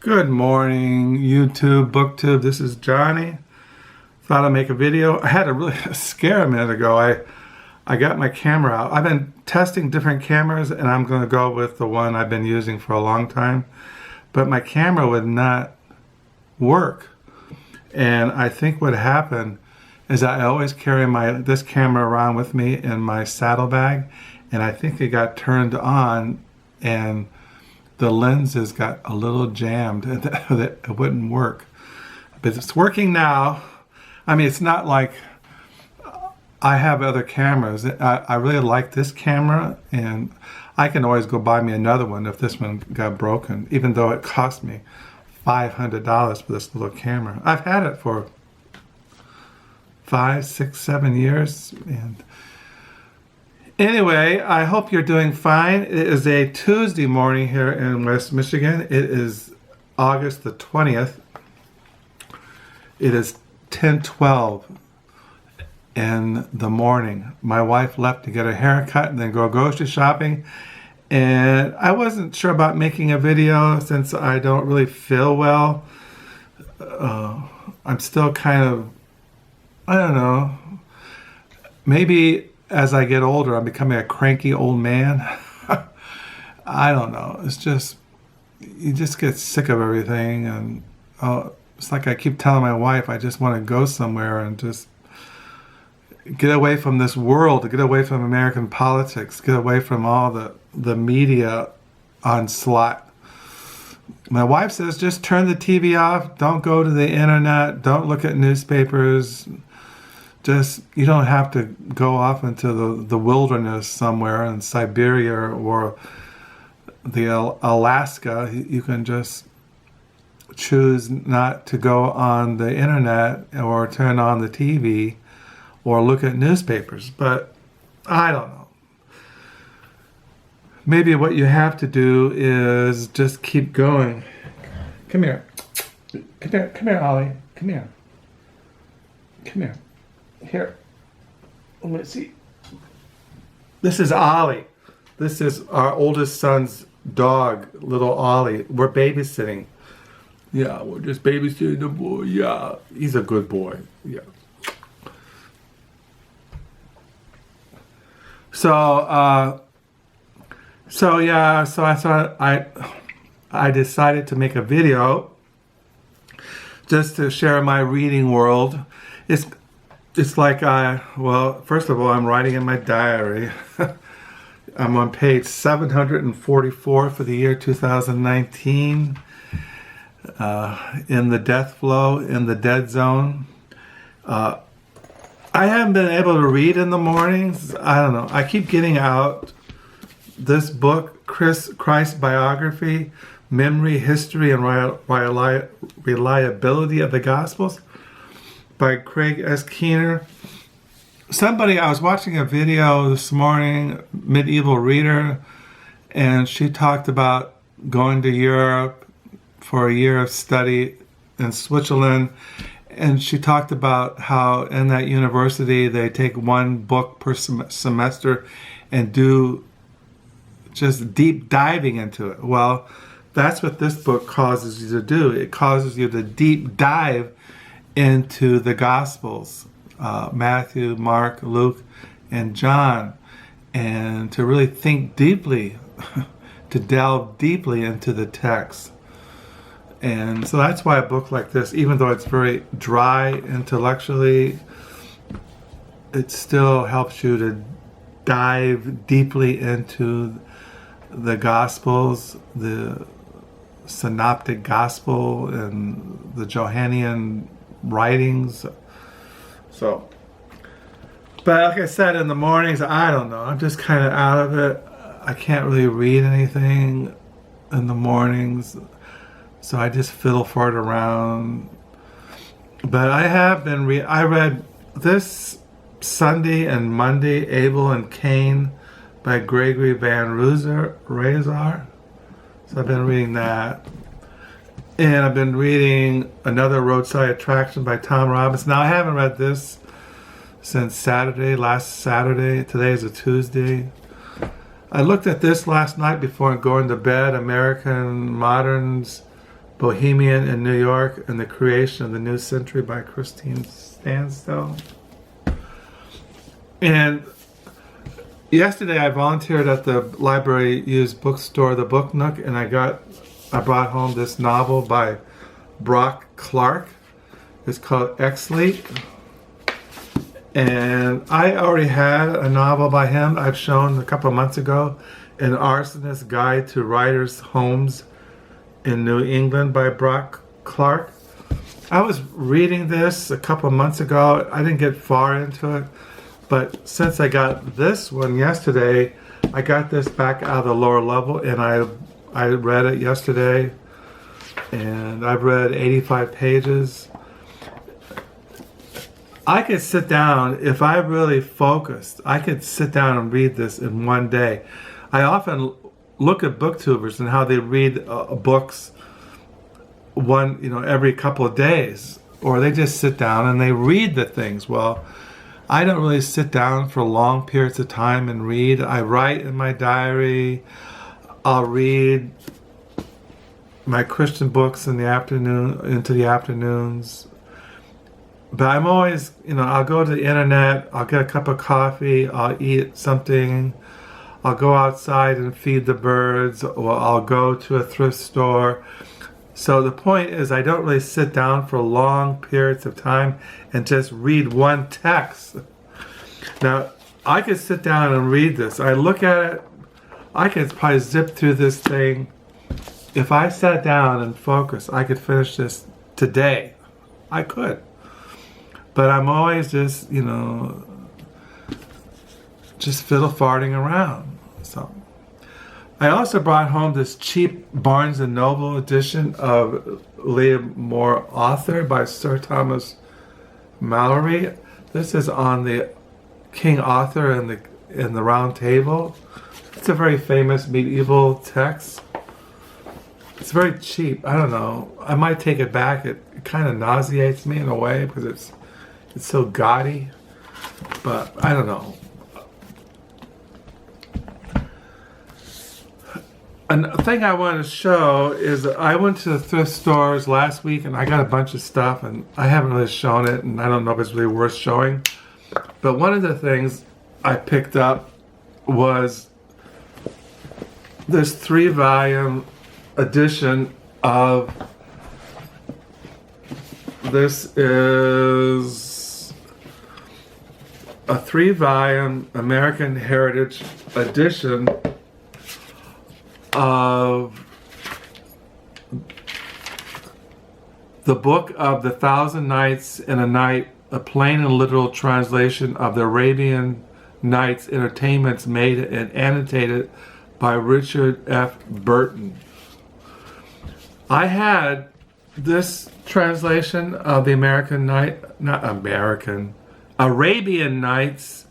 Good morning, YouTube, BookTube. This is Johnny. Thought I'd make a video. I had a really scare a minute ago. I got my camera out. I've been testing different cameras, and I'm going to go with the one I've been using for a long time. But my camera would not work. And I think what happened is I always carry this camera around with me in my saddlebag, and I think it got turned on, and the lenses got a little jammed and it wouldn't work. But it's working now. I mean, it's not like I have other cameras. I really like this camera, and I can always go buy me another one if this one got broken, even though it cost me $500 for this little camera. I've had it for 5, 6, 7 years. And anyway, I hope you're doing fine. It is a Tuesday morning here in West Michigan. It is August the 20th. It is 10:12 in the morning. My wife left to get her hair cut and then go grocery shopping. And I wasn't sure about making a video since I don't really feel well. I'm still kind of, I don't know, maybe as I get older, I'm becoming a cranky old man. I don't know. It's just, you just get sick of everything. And it's like I keep telling my wife, I just want to go somewhere and just get away from this world, get away from American politics, get away from all the media onslaught. My wife says, just turn the TV off. Don't go to the internet. Don't look at newspapers. Just, you don't have to go off into the wilderness somewhere in Siberia or the Alaska. You can just choose not to go on the internet or turn on the TV or look at newspapers. But I don't know. Maybe what you have to do is just keep going. Come here. Come here, Ollie. Come here. Come here. Here, let me see. This is Ollie. This is our oldest son's dog, little Ollie. We're babysitting. Yeah, we're just babysitting the boy. Yeah, he's a good boy. Yeah. So I thought I decided to make a video just to share my reading world. It's like well, first of all, I'm writing in my diary. I'm on page 744 for the year 2019. In the death flow, in the dead zone. I haven't been able to read in the mornings. I don't know. I keep getting out this book, Christobiography, Memory, History, and Reliability of the Gospels, by Craig S. Keener. I was watching a video this morning, Medieval Reader, and she talked about going to Europe for a year of study in Switzerland, and she talked about how in that university they take one book per semester and do just deep diving into it. Well, that's what this book causes you to do. It causes you to deep dive into the Gospels, Matthew, Mark, Luke, and John, and to really think deeply, to delve deeply into the text. And so that's why a book like this, even though it's very dry intellectually, it still helps you to dive deeply into the Gospels, the Synoptic Gospel, and the Johannine writings. So, but like I said, in the mornings, I don't know. I'm just kind of out of it. I can't really read anything in the mornings, so I just fiddle fart around. But I have been I read this Sunday and Monday, Abel and Cain by Gregor van Rezzori. So I've been reading that. And I've been reading another Roadside Attraction by Tom Robbins. Now, I haven't read this since last Saturday. Today is a Tuesday. I looked at this last night before going to bed, American Moderns Bohemian in New York and the Creation of the New Century by Christine Stansell. And yesterday I volunteered at the library used bookstore, the Book Nook, and I brought home this novel by Brock Clarke. It's called Exley. And I already had a novel by him I've shown a couple of months ago, An Arsonist Guide to Writers' Homes in New England by Brock Clarke. I was reading this a couple of months ago. I didn't get far into it, but since I got this one yesterday, I got this back out of the lower level, and I read it yesterday, and I've read 85 pages. I could sit down, if I really focused, I could sit down and read this in one day. I often look at booktubers and how they read books every couple of days, or they just sit down and they read the things. Well, I don't really sit down for long periods of time and read. I write in my diary. I'll read my Christian books in the afternoon, into the afternoons. But I'm always, I'll go to the internet, I'll get a cup of coffee, I'll eat something, I'll go outside and feed the birds, or I'll go to a thrift store. So the point is, I don't really sit down for long periods of time and just read one text. Now, I could sit down and read this. I look at it, I could probably zip through this thing. If I sat down and focused, I could finish this today. I could. But I'm always just, just fiddle farting around. So I also brought home this cheap Barnes & Noble edition of Leah Moore Author by Sir Thomas Malory. This is on the King Arthur and the Round Table. It's a very famous medieval text. It's very cheap. I don't know. I might take it back. It kind of nauseates me in a way because it's so gaudy, but I don't know. A thing I want to show is that I went to the thrift stores last week and I got a bunch of stuff, and I haven't really shown it, and I don't know if it's really worth showing. But one of the things I picked up was this 3-volume edition of, this is a 3-volume American Heritage edition of the book of the 1,000 Nights and a Night, a plain and literal translation of the Arabian Nights entertainments made and annotated by Richard F. Burton. I had this translation of the Arabian Nights,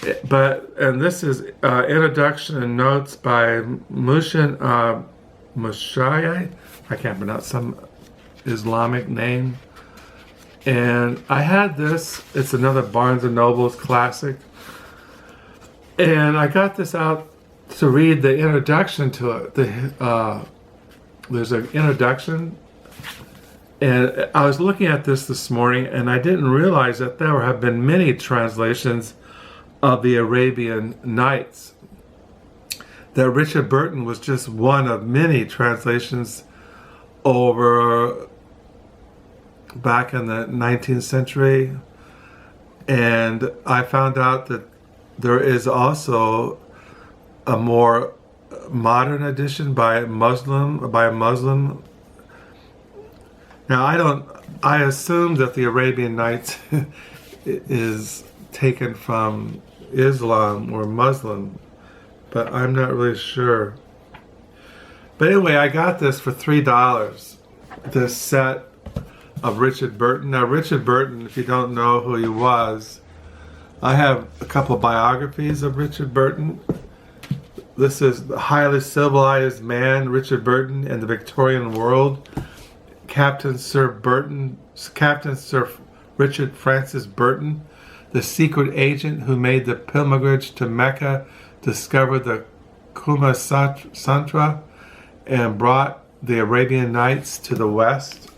and this is introduction and notes by Muhsin Muhsin. I can't pronounce some Islamic name. And I had this. It's another Barnes & Noble's classic. And I got this out to read the introduction to it. There's an introduction. And I was looking at this morning, and I didn't realize that there have been many translations of the Arabian Nights. That Richard Burton was just one of many translations over back in the 19th century. And I found out that there is also a more modern edition by a Muslim. Now I assume that the Arabian Nights is taken from Islam or Muslim, but I'm not really sure. But anyway, I got this for $3, this set of Richard Burton. Now, Richard Burton, if you don't know who he was, I have a couple of biographies of Richard Burton. This is The Highly Civilized Man, Richard Burton and the Victorian World. Captain Sir Richard Francis Burton, the secret agent who made the pilgrimage to Mecca, discovered the Sutra, and brought the Arabian Nights to the west.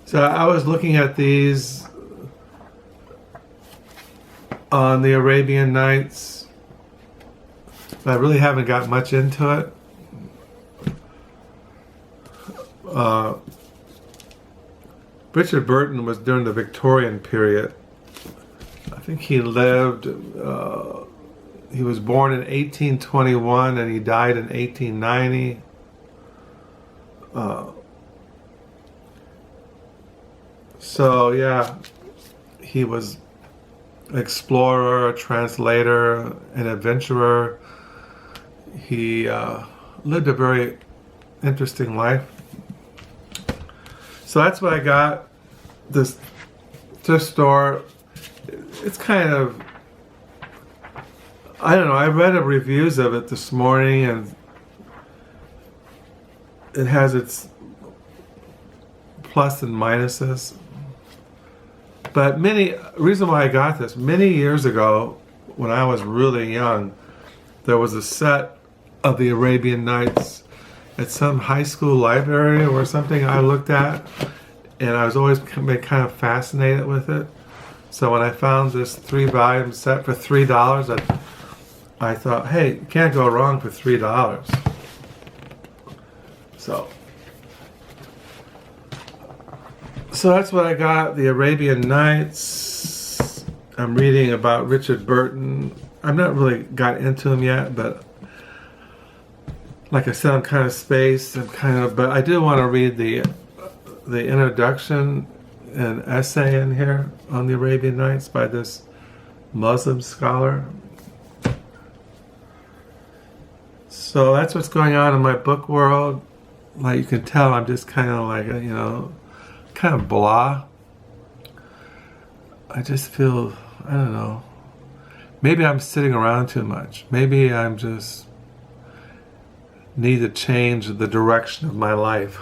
So I was looking at these on the Arabian Nights, but I really haven't got much into it. Richard Burton was during the Victorian period. I think he lived, he was born in 1821 and he died in 1890. So yeah, he was an explorer, a translator, an adventurer. He lived a very interesting life. So that's what I got. This thrift store. It's kind of, I don't know, I read the reviews of it this morning and it has its plus and minuses. But reason why I got this, many years ago, when I was really young, there was a set of the Arabian Nights at some high school library or something I looked at, and I was always kind of fascinated with it. So when I found this 3-volume set for $3, I thought, hey, you can't go wrong for $3. So that's what I got, the Arabian Nights. I'm reading about Richard Burton. I've not really got into him yet, but like I said, I'm kind of spaced and but I do want to read the introduction and essay in here on the Arabian Nights by this Muslim scholar. So that's what's going on in my book world. Like you can tell, I'm just kind of like, kind of blah. I just feel, I don't know. Maybe I'm sitting around too much. Maybe I'm just need to change the direction of my life.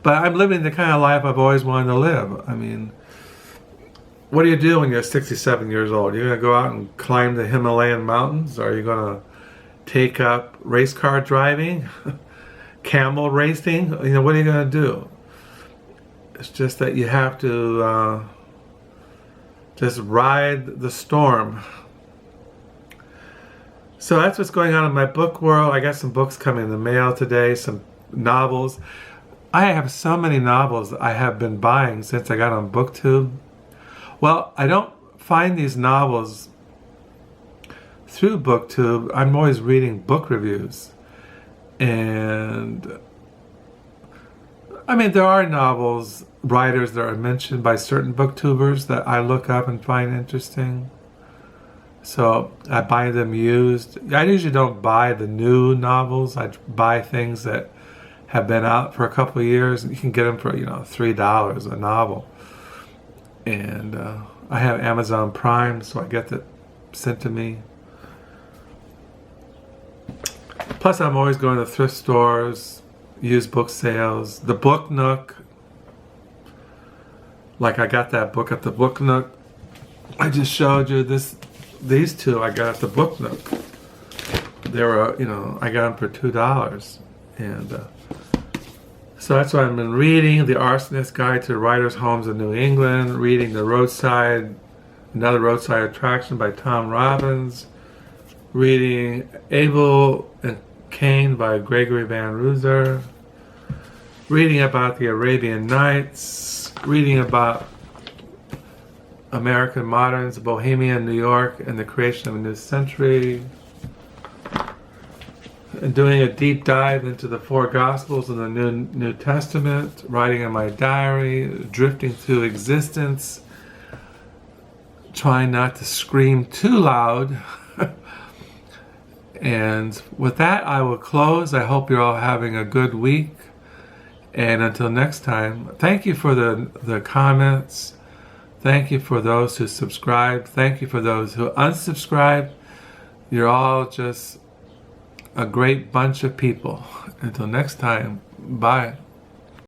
But I'm living the kind of life I've always wanted to live. I mean, what do you do when you're 67 years old? You're going to go out and climb the Himalayan mountains? Or are you going to take up race car driving? Camel racing? What are you going to do? It's just that you have to just ride the storm. So that's what's going on in my book world. I got some books coming in the mail today, some novels. I have so many novels that I have been buying since I got on BookTube. Well, I don't find these novels through BookTube. I'm always reading book reviews. And I mean, there are novels, writers that are mentioned by certain booktubers that I look up and find interesting. So I buy them used. I usually don't buy the new novels. I buy things that have been out for a couple of years. You can get them for, $3 a novel. And I have Amazon Prime, so I get that sent to me. Plus, I'm always going to thrift stores, used book sales, the Book Nook. Like I got that book at the Book Nook. I just showed you these two I got at the Book Nook. They were, I got them for $2. And so that's what I've been reading. The Arsonist Guide to Writers' Homes in New England. Reading the Roadside, another Roadside Attraction by Tom Robbins. Reading Abel and Cain by Gregor van Rezzori. Reading about the Arabian Nights. Reading about American Moderns, Bohemian, New York, and the creation of a new century. And doing a deep dive into the 4 Gospels and the New Testament. Writing in my diary. Drifting through existence. Trying not to scream too loud. And with that, I will close. I hope you're all having a good week. And until next time, thank you for the comments. Thank you for those who subscribed. Thank you for those who unsubscribed. You're all just a great bunch of people. Until next time, bye.